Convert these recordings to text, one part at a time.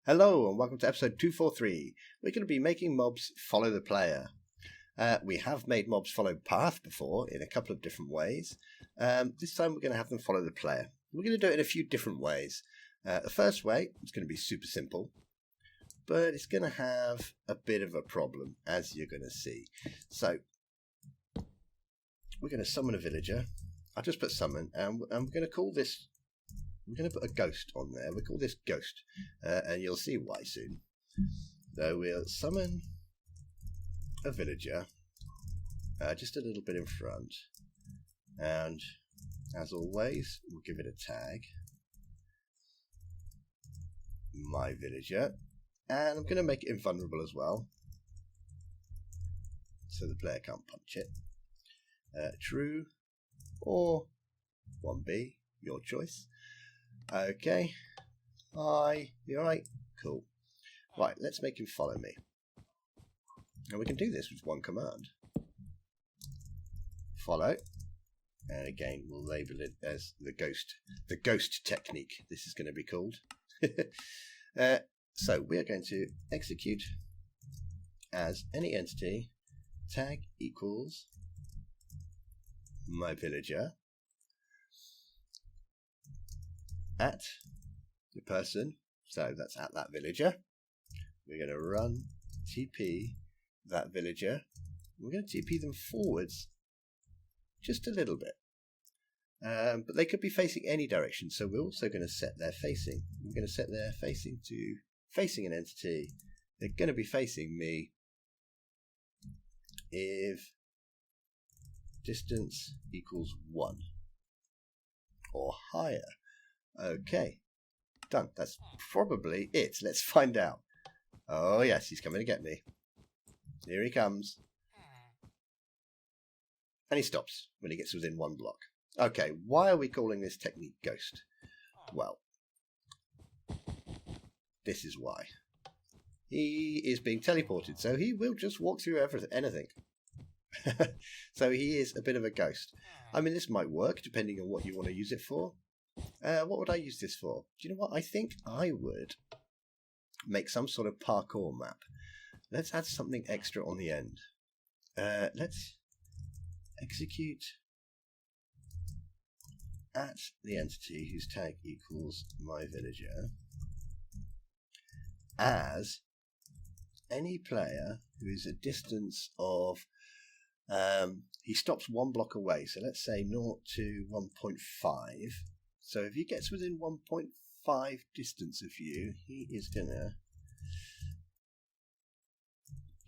Hello and welcome to episode 243. We're going to be making mobs follow the player. We have made mobs follow path before in a couple of different ways. This time we're going to have them follow the player. We're going to do it in a few different ways. The first way is going to be super simple, but it's going to have a bit of a problem, as you're going to see. So we're going to summon a villager. I'll just put summon, and we're going to call this. We're going to put a ghost on there. We'll call this ghost, and you'll see why soon. So we'll summon a villager, just a little bit in front, and as always, we'll give it a tag, myVillager, and I'm going to make it invulnerable as well, so the player can't punch it. True or 1B, your choice. Okay, hi, you alright? Cool. Right, let's make him follow me. And we can do this with one command. Follow. And again, we'll label it as the ghost technique, this is going to be called. So we are going to execute as any entity, tag equals myVillager, at the person, so that's at that villager. We're going to run TP that villager. We're going to TP them forwards just a little bit, but they could be facing any direction, so we're also going to set their facing. We're going to set their facing to facing an entity. They're going to be facing me if distance equals 1 or higher. Okay, done. That's probably it. Let's find out. Oh yes, he's coming to get me. Here he comes. And he stops when he gets within 1 block. Okay, why are we calling this technique ghost? Well, this is why. He is being teleported, so he will just walk through anything. So he is a bit of a ghost. I mean, this might work depending on what you want to use it for. What would I use this for? Do you know what? I think I would make some sort of parkour map. Let's add something extra on the end. Let's execute at the entity whose tag equals myVillager as any player who is a distance of he stops 1 block away. So let's say 0 to 1.5. So if he gets within 1.5 distance of you, he is going to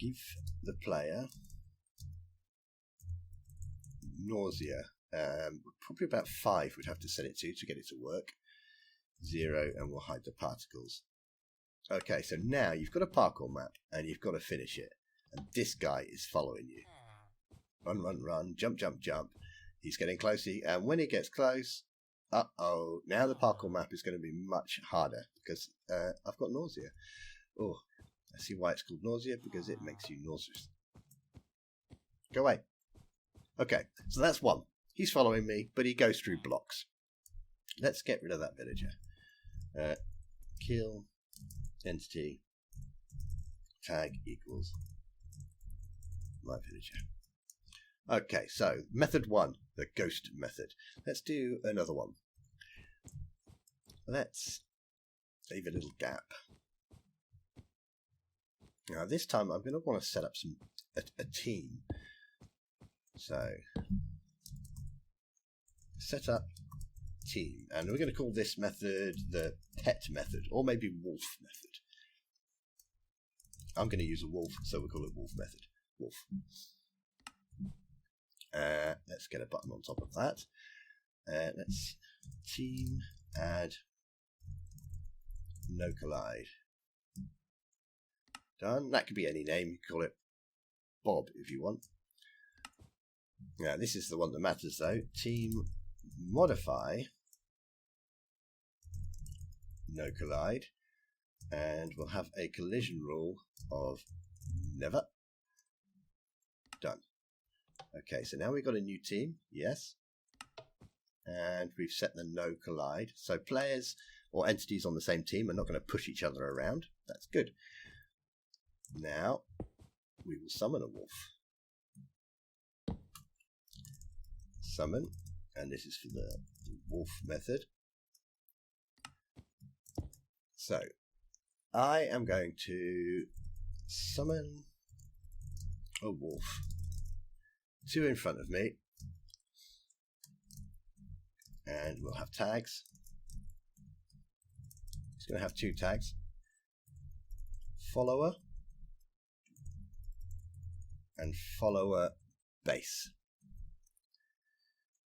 give the player nausea. Probably about 5 we'd have to set it to get it to work. 0, and we'll hide the particles. Okay, so now you've got a parkour map, and you've got to finish it. And this guy is following you. Run, run, run, jump, jump, jump. He's getting close, and when he gets close... Uh-oh, now the parkour map is going to be much harder because I've got nausea. Oh, I see why it's called nausea, because it makes you nauseous. Go away. Okay, so that's 1. He's following me, but he goes through blocks. Let's get rid of that villager. Kill entity tag equals myVillager. Okay, so method 1, the ghost method. Let's do another one. Let's leave a little gap. Now this time I'm going to want to set up a team. So set up team, and we're going to call this method the pet method, or maybe wolf method. I'm going to use a wolf, so we'll call it wolf method. Wolf. Let's get a button on top of that. Let's team add no collide. Done. That could be any name. You can call it Bob if you want. Now this is the one that matters though. Team modify no collide, and we'll have a collision rule of never. Done. Okay, so now we've got a new team, yes, and we've set the no collide. So players or entities on the same team are not going to push each other around. That's good. Now we will summon a wolf. Summon, and this is for the wolf method. So I am going to summon a wolf. 2 in front of me. And we'll have tags. It's going to have 2 tags. Follower and follower base.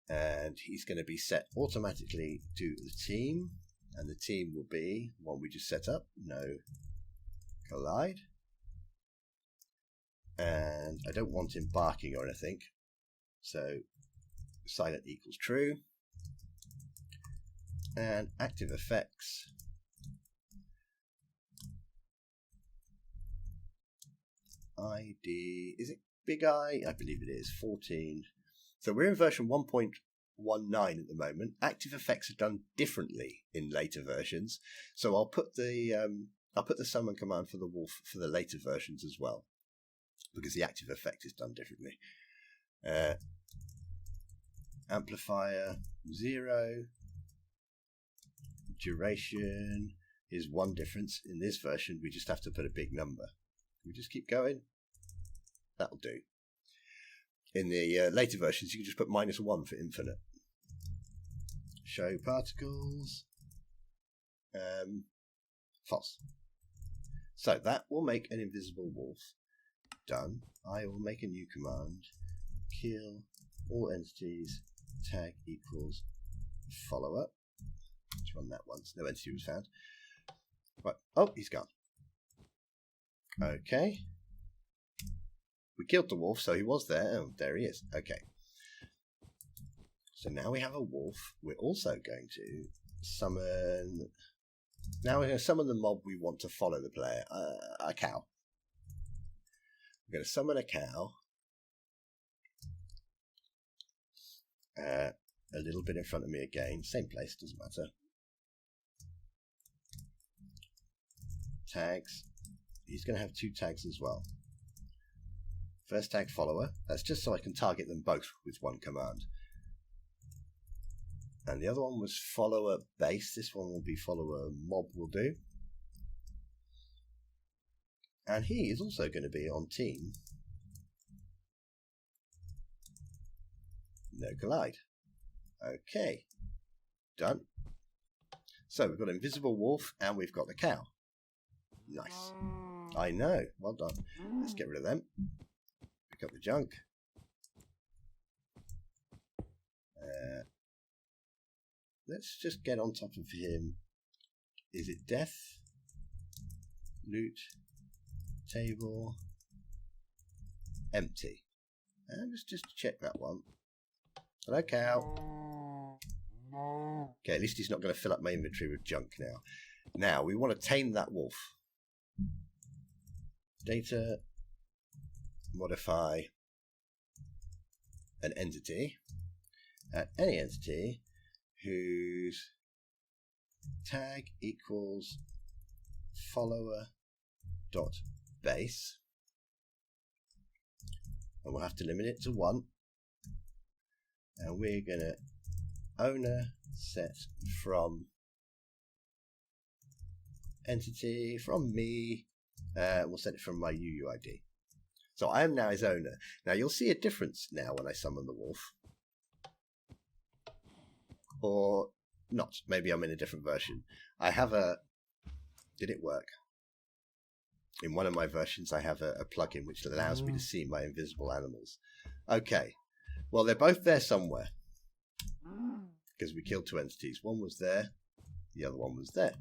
And he's going to be set automatically to the team. And the team will be one we just set up. No collide. And I don't want him barking or anything. So silent equals true. And active effects. ID, is it Big I? I believe it is, 14. So we're in version 1.19 at the moment. Active effects are done differently in later versions. So I'll put the summon command for the wolf for the later versions as well, because the active effect is done differently. Amplifier 0. Duration is 1 difference. In this version, we just have to put a big number. We just keep going. That'll do. In the later versions, you can just put -1 for infinite. Show particles. False. So that will make an invisible wolf. Done. I will make a new command. Kill all entities. Tag equals follower. Let's run that once. No entity was found. Right. Oh, he's gone. Okay. We killed the wolf, so he was there. Oh, there he is. Okay. So now we have a wolf. We're also going to summon... Now we're going to summon the mob we want to follow the player. A cow. We're going to summon a cow. A little bit in front of me again. Same place, doesn't matter. Tags. He's going to have 2 tags as well. First tag follower. That's just so I can target them both with 1 command. And the other one was follower base. This one will be follower mob will do. And he is also going to be on team. No collide. Okay. Done. So we've got invisible wolf and we've got the cow. Nice. I know. Well done. Let's get rid of them. Pick up the junk. Let's just get on top of him. Is it death? Loot. Table. Empty. And let's just check that one. Hello, cow. Okay, at least he's not going to fill up my inventory with junk now. Now, we want to tame that wolf. Data. Modify an entity. Any entity whose tag equals follower dot base. And we'll have to limit it to 1. And we're going to owner set from entity from me. We'll set it from my UUID. So I am now his owner. Now you'll see a difference now when I summon the wolf. Or not. Maybe I'm in a different version. I have a... Did it work? In one of my versions I have a plugin which allows me to see my invisible animals. Okay. Well, they're both there somewhere. Because we killed 2 entities. One was there. The other one was there.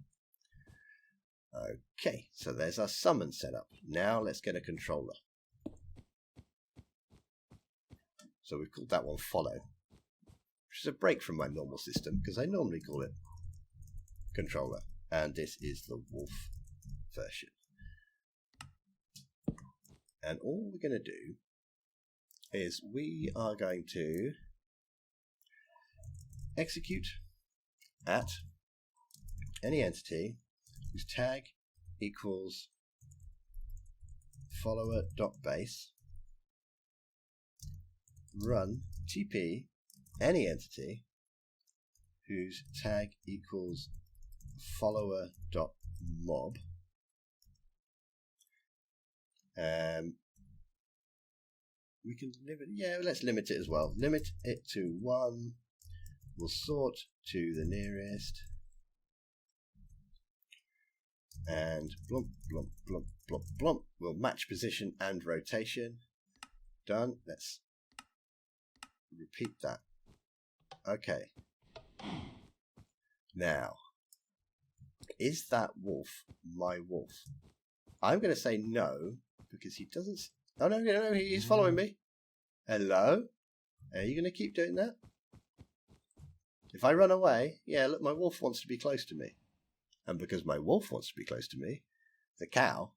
Okay. So there's our summon setup. Now let's get a controller. So we've called that one follow, which is a break from my normal system because I normally call it controller. And this is the wolf version. And all we're going to do is we are going to execute at any entity whose tag equals follower.base, run TP any entity whose tag equals follower.mob. We can limit, yeah, let's limit it as well. Limit it to 1. We'll sort to the nearest. And blump, blump, blump, blump, blump. We'll match position and rotation. Done. Let's repeat that. Okay. Now, is that wolf my wolf? I'm going to say no, because he doesn't... Oh, no, no, no, he's following me. Hello? Are you going to keep doing that? If I run away, yeah, look, my wolf wants to be close to me. And because my wolf wants to be close to me, the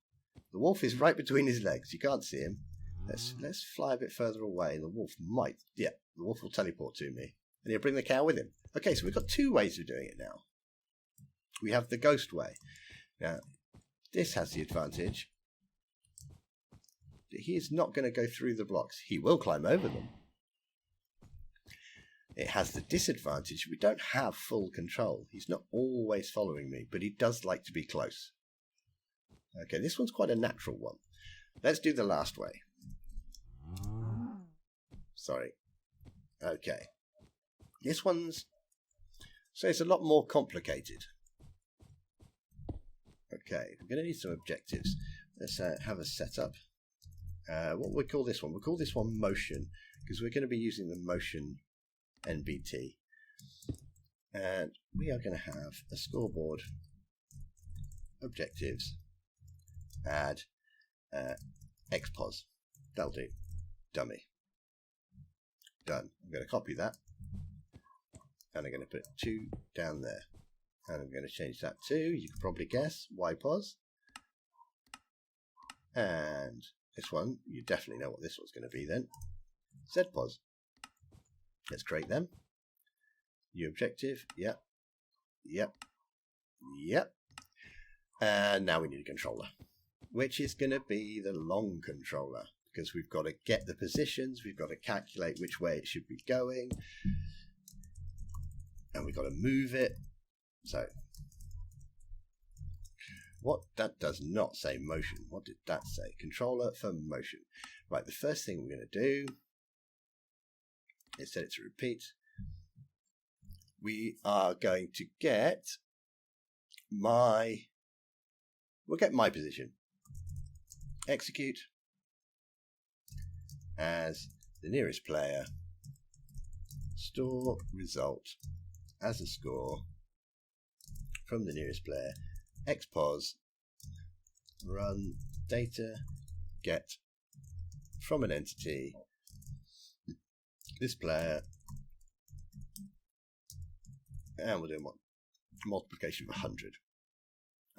wolf is right between his legs. You can't see him. Let's fly a bit further away. The wolf might, yeah, the wolf will teleport to me. And he'll bring the cow with him. Okay, so we've got 2 ways of doing it now. We have the ghost way. Now, this has the advantage that he is not going to go through the blocks. He will climb over them. It has the disadvantage we don't have full control. He's not always following me, but he does like to be close. Okay, this one's quite a natural one. Let's do the last way. Sorry. Okay. This one's... So it's a lot more complicated. Okay, we're going to need some objectives. Let's have a setup. What we call this one? We'll call this one motion, because we're going to be using the motion NBT. And we are going to have a scoreboard, objectives, add XPOS. That'll do. Dummy. Done. I'm going to copy that. And I'm going to put 2 down there. And I'm going to change that to, you can probably guess, YPOS. And this one, you definitely know what this one's going to be then. ZPOS. Let's create them. New objective. Yep. Yep. Yep. And now we need a controller, which is going to be the long controller, because we've got to get the positions, we've got to calculate which way it should be going, and we've got to move it. So, what that does not say motion. What did that say? Controller for motion. Right, the first thing we're going to do is set it to repeat. We are going to get we'll get my position. Execute as the nearest player. Store result as a score from the nearest player. XPOS, run data, get from an entity, this player, and we'll do multiplication of 100.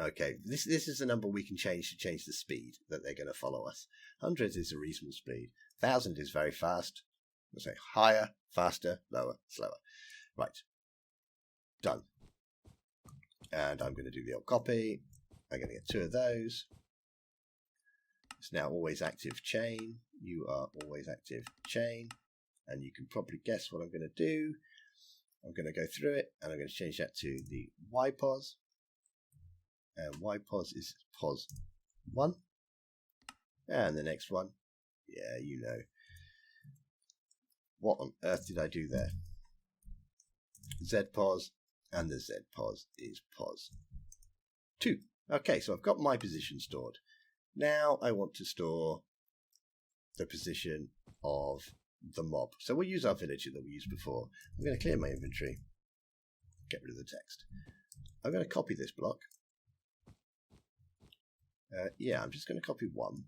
Okay, this is a number we can change to change the speed that they're going to follow us. 100 is a reasonable speed. 1000 is very fast. We'll say higher, faster, lower, slower. Right, done. And I'm going to do the old copy. I'm going to get 2 of those. It's now always active chain. You are always active chain. And you can probably guess what I'm going to do. I'm going to go through it, and I'm going to change that to the YPOS. And YPOS is POS 1. And the next one, yeah, you know. What on earth did I do there? ZPOS, and the ZPOS is POS 2. Okay, so I've got my position stored. Now I want to store the position of the mob. So we'll use our villager that we used before. I'm going to clear my inventory, get rid of the text. I'm going to copy this block. Yeah, I'm just going to copy 1.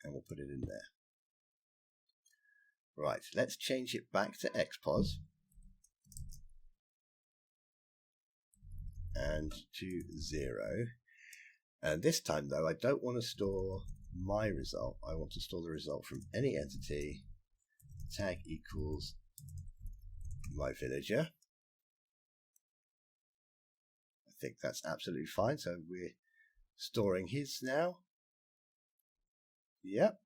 And we'll put it in there. Right, let's change it back to XPOS. And to 0. And this time, though, I don't want to store my result. I want to store the result from any entity. Tag equals myVillager. think that's absolutely fine. So we're storing his now. Yep.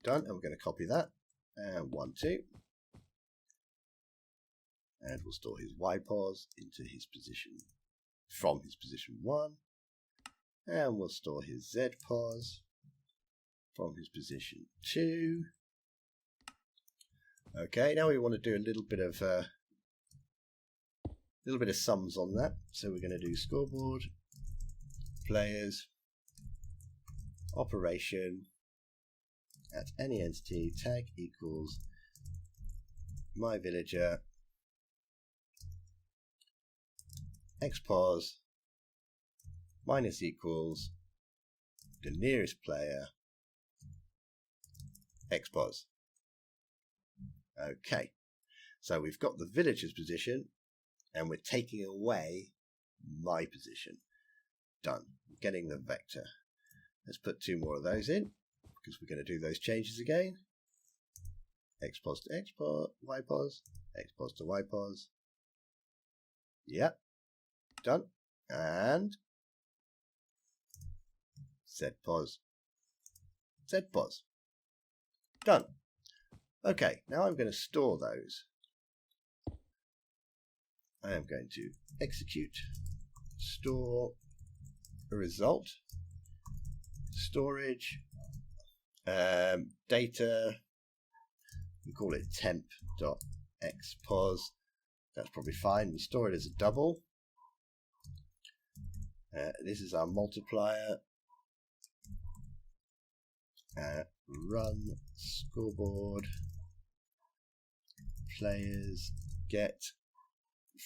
Done. And we're going to copy that. And 1, 2. And we'll store his Y pause into his position from his position 1. And we'll store his Z pause from his position 2. Okay, now we want to do a little bit of sums on that. So we're going to do scoreboard, players, operation at any entity, tag equals myVillager xpos minus equals the nearest player xpos. Okay, so we've got the villager's position and we're taking away my position. Done. Getting the vector. Let's put 2 more of those in because we're going to do those changes again. Xpos to xpos, ypos, xpos to ypos. Yep. Done. And zpos, zpos. Done. Okay, now I'm going to store those. I am going to execute, store a result, storage, data, we call it temp.xpos. That's probably fine. We store it as a double. This is our multiplier. Run scoreboard players get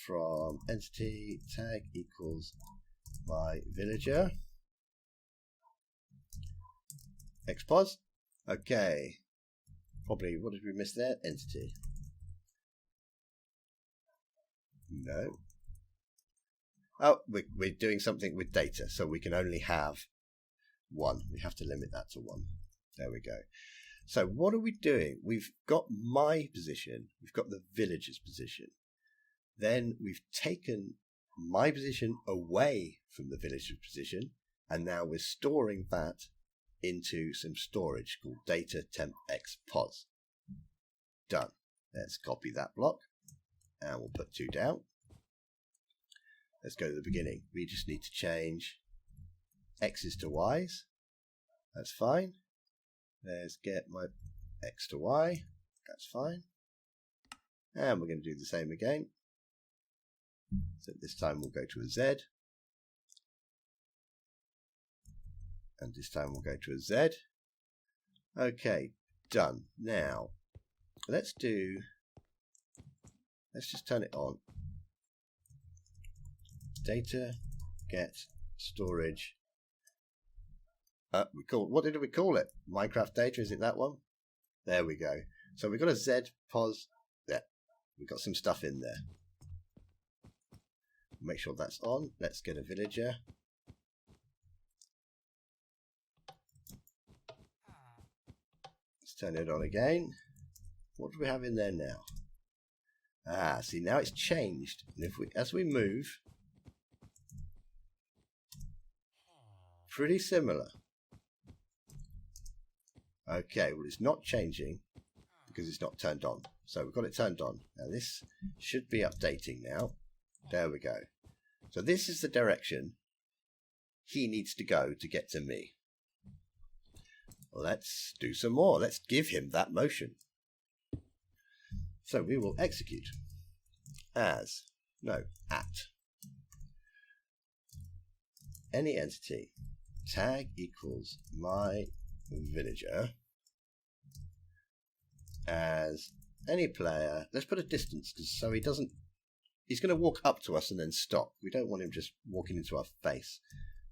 from entity tag equals myVillager xpos. Okay, probably what did we miss there? Entity. No. Oh, we're doing something with data, so we can only have 1. We have to limit that to 1. There we go. So what are we doing? We've got my position, we've got the villager's position. Then we've taken my position away from the villager's position, and now we're storing that into some storage called data temp xpos. Done. Let's copy that block, and we'll put 2 down. Let's go to the beginning. We just need to change x's to y's. That's fine. Let's get my x to y. That's fine. And we're going to do the same again. So this time we'll go to a z. And this time we'll go to a z. Okay, done. Now, let's just turn it on. Data, get, storage. What did we call it? Minecraft data, is it that one? There we go. So we've got a Z pos there. We've got some stuff in there. Make sure that's on. Let's get a villager. Let's turn it on again. What do we have in there now? Ah, see, now it's changed. And as we move, pretty similar. Okay, well, it's not changing because it's not turned on. So we've got it turned on. Now this should be updating now. There we go. So this is the direction he needs to go to get to me. Let's do some more. Let's give him that motion. So we will execute at any entity tag equals myVillager as any player. Let's put a distance so he's going to walk up to us and then stop. We don't want him just walking into our face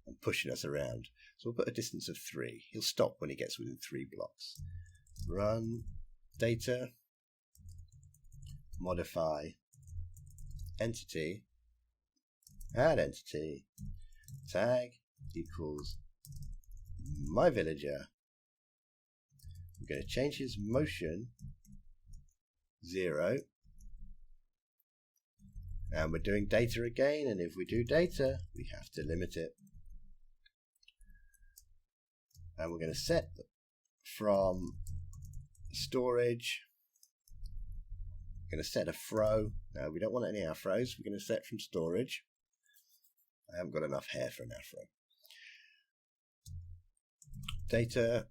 and pushing us around. So we'll put a distance of 3. He'll stop when he gets within 3 blocks. Run data, modify entity, add entity, tag equals myVillager. We're going to change his motion 0. And we're doing data again, and if we do data, we have to limit it. And we're going to set from storage. We're going to set a throw. No, we don't want any afros. We're going to set from storage. I haven't got enough hair for an afro. Data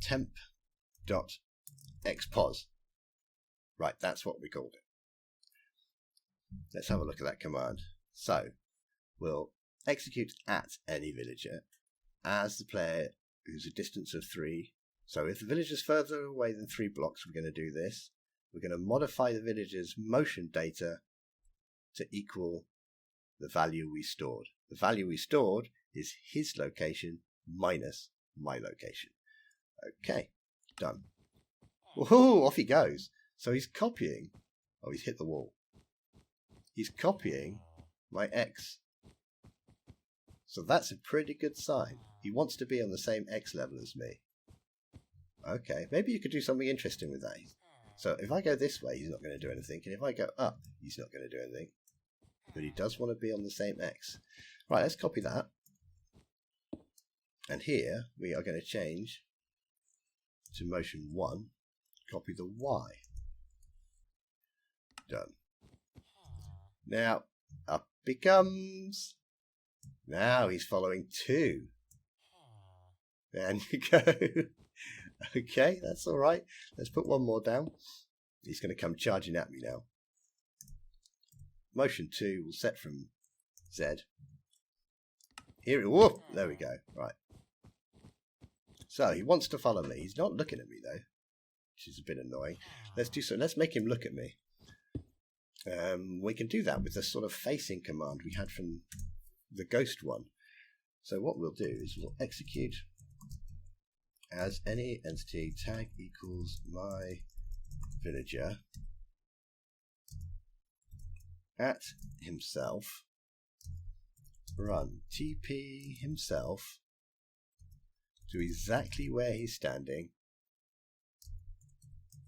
temp.expos. Right, that's what we called it. Let's have a look at that command. So we'll execute at any villager as the player who's a distance of 3. So if the villager's further away than 3 blocks, we're going to do this. We're going to modify the villager's motion data to equal the value we stored. The value we stored is his location minus my location. Okay, done. Woohoo, off he goes. So he's copying. Oh, he's hit the wall. He's copying my X. So that's a pretty good sign. He wants to be on the same X level as me. Okay, maybe you could do something interesting with that. So if I go this way, he's not going to do anything. And if I go up, he's not going to do anything. But he does want to be on the same X. Right, let's copy that. And here we are going to change to motion 1. Copy the Y. Done. Now, up he comes. Now he's following 2. There you go. Okay, that's all right. Let's put one more down. He's going to come charging at me now. Motion 2 will set from Z. Here, whoop, there we go. Right. So he wants to follow me. He's not looking at me though, which is a bit annoying. Let's do so. Let's make him look at me. We can do that with the sort of facing command we had from the ghost one. So what we'll do is we'll execute as any entity tag equals myVillager at himself, run TP himself to exactly where he's standing,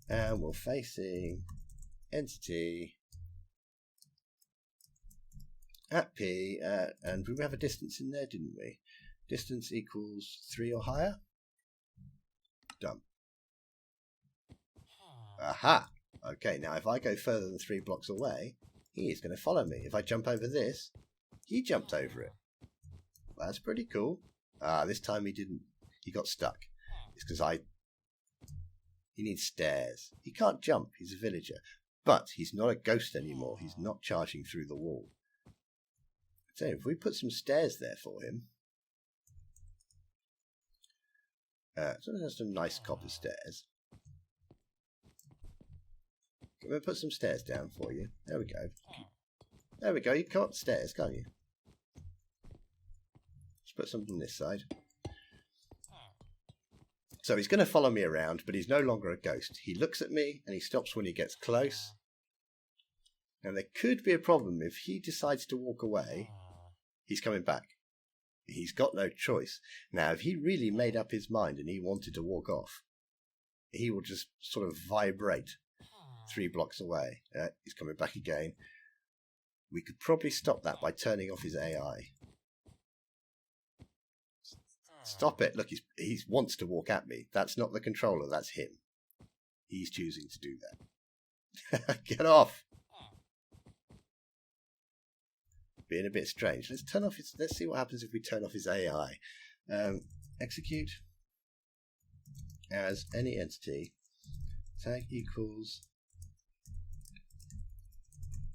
and we're facing entity at P, and we have a distance in there, didn't we? Distance equals 3 or higher. Done. Aha! Okay, now if I go further than 3 blocks away, he is going to follow me. If I jump over this, he jumped over it. That's pretty cool. This time he didn't. He got stuck. It's because he needs stairs. He can't jump. He's a villager. But he's not a ghost anymore. He's not charging through the wall. So if we put some stairs there for him. So there's some nice copper stairs. Can we put some stairs down for you? There we go. There we go. You can come up the stairs, can't you? Let's put something on this side. So he's going to follow me around, but he's no longer a ghost. He looks at me and he stops when he gets close. Now there could be a problem if he decides to walk away. He's coming back. He's got no choice. Now, if he really made up his mind and he wanted to walk off, he will just sort of vibrate 3 blocks away. He's coming back again. We could probably stop that by turning off his AI. Stop it. Look, he wants to walk at me. That's not the controller. That's him. He's choosing to do that. Get off. Being a bit strange. Let's turn off his. Let's see what happens if we turn off his AI. Execute as any entity tag equals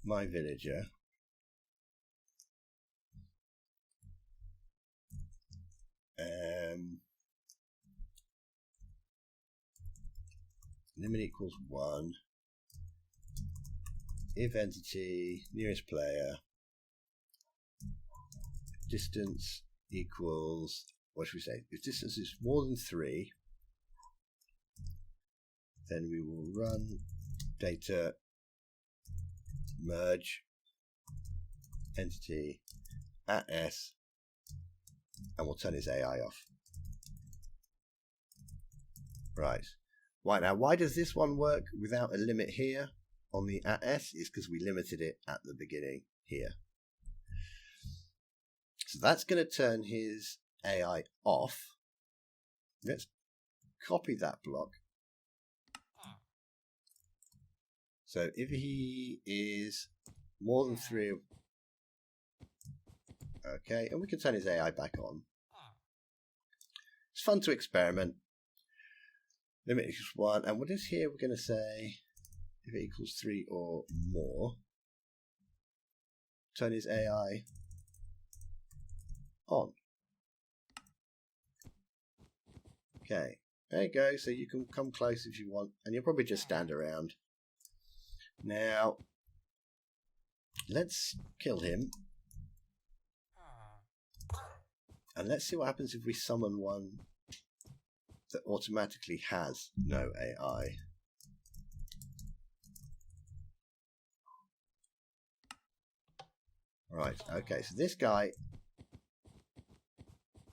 myVillager limit equals 1 if entity nearest player distance equals, what should we say? If distance is more than 3, then we will run data merge entity at S, and we'll turn his AI off. Right. Right, now why does this one work without a limit here? on the @s is because we limited it at the beginning here. So that's going to turn his AI off. Let's copy that block. So if he is more than 3, okay, and we can turn his AI back on. It's fun to experiment. Limit equals 1, and what is here? We're going to say if it equals 3 or more, turn his AI on. Okay, there you go. So you can come close if you want, and you'll probably just stand around. Now, let's kill him. And let's see what happens if we summon one that automatically has no AI. Right, okay, so this guy,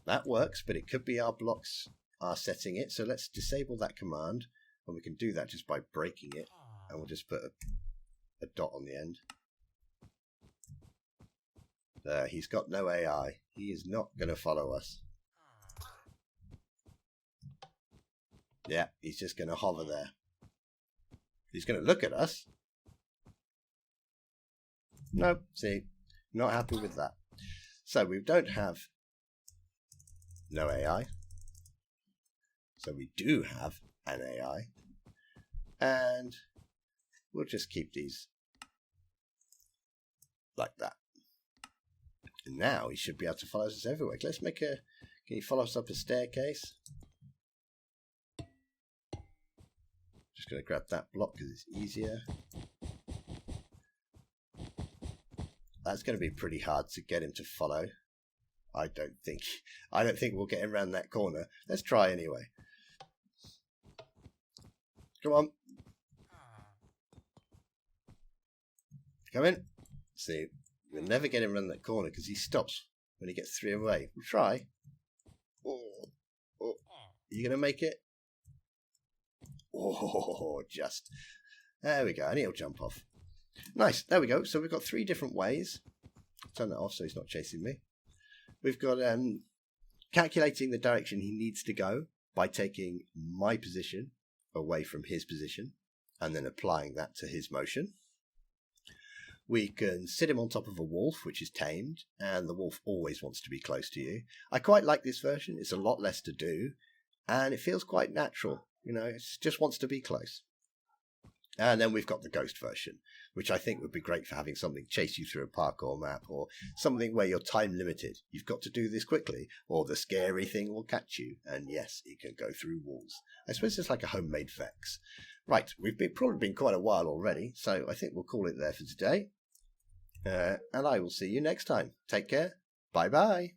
that works, but it could be our blocks are setting it. So let's disable that command, and we can do that just by breaking it. And we'll just put a dot on the end. There, he's got no AI. He is not going to follow us. Yeah, he's just going to hover there. He's going to look at us. Nope, see, not happy with that. So we don't have no AI. So we do have an AI. And we'll just keep these like that. And now he should be able to follow us everywhere. Let's make a... Can you follow us up a staircase? Just going to grab that block because it's easier. That's going to be pretty hard to get him to follow. I don't think we'll get him around that corner. Let's try anyway. Come on. Come in. See, we'll never get him around that corner because he stops when he gets 3 away. We'll try. Oh. Are you going to make it? Oh, just. There we go. And he'll jump off. Nice. There we go. So we've got 3 different ways. Turn that off so he's not chasing me. We've got calculating the direction he needs to go by taking my position away from his position and then applying that to his motion. We can sit him on top of a wolf, which is tamed, and the wolf always wants to be close to you. I quite like this version. It's a lot less to do, and it feels quite natural. You know, it just wants to be close. And then we've got the ghost version, which I think would be great for having something chase you through a parkour map or something where you're time limited. You've got to do this quickly or the scary thing will catch you. And yes, it can go through walls. I suppose it's like a homemade Vex. Right, we've probably been quite a while already, so I think we'll call it there for today. And I will see you next time. Take care. Bye-bye.